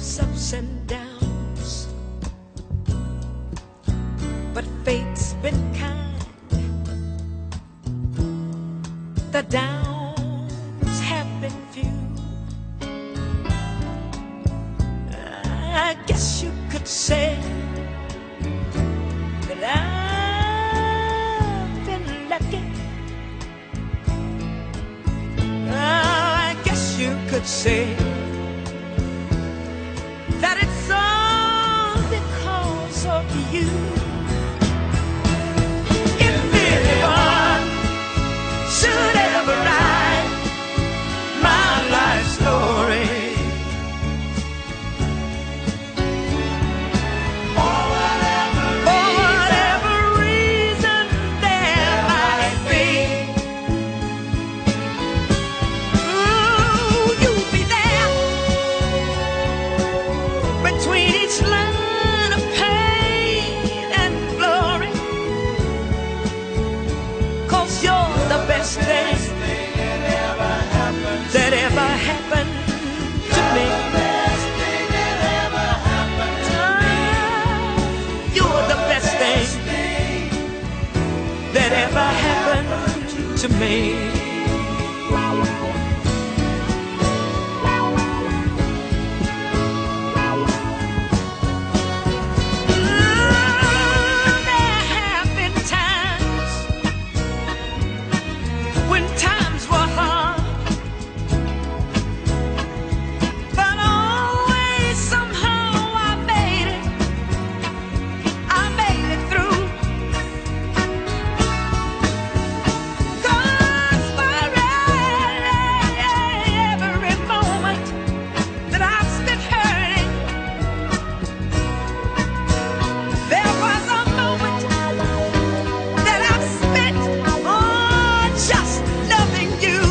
life's ups and downs, but fate's been kind. The downs have been few. I guess you could say that I've been lucky. I guess you could say that it's all because of you. If anyone should ever write my life story, for whatever reason there might be, ooh, you'll be there between each line of pain and glory, 'cause you're the best thing that ever happened to me. You're the best thing that ever happened to me. There have been times when times were hard, but always somehow I made it through. 'Cause for every moment that I've spent hurting, there was a moment that I've spent just loving you.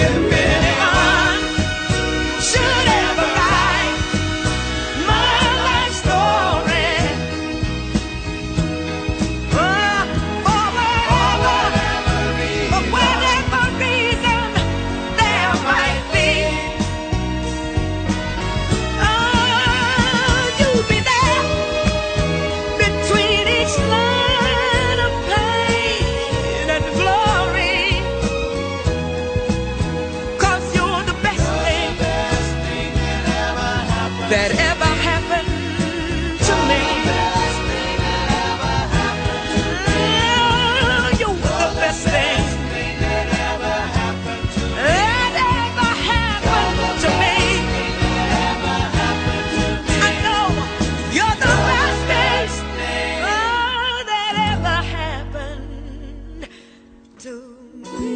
If anyone should ever write my life story, for whatever reason there might be, you'll be there between each line of pain and glory, 'cause you're the best thing that ever happened to me. You're the best thing that ever happened to me. I know you're the best thing that ever happened to me.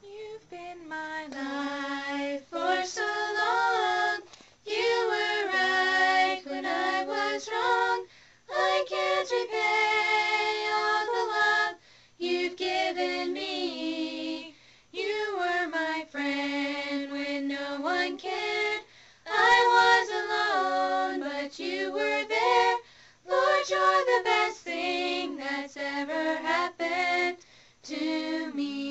You've been my life for so long. You were right when I was wrong. I can't repay all the love you've given me. You were my friend when no one cared. I was alone, but you were there. Lord, you're the best thing that's ever happened to me.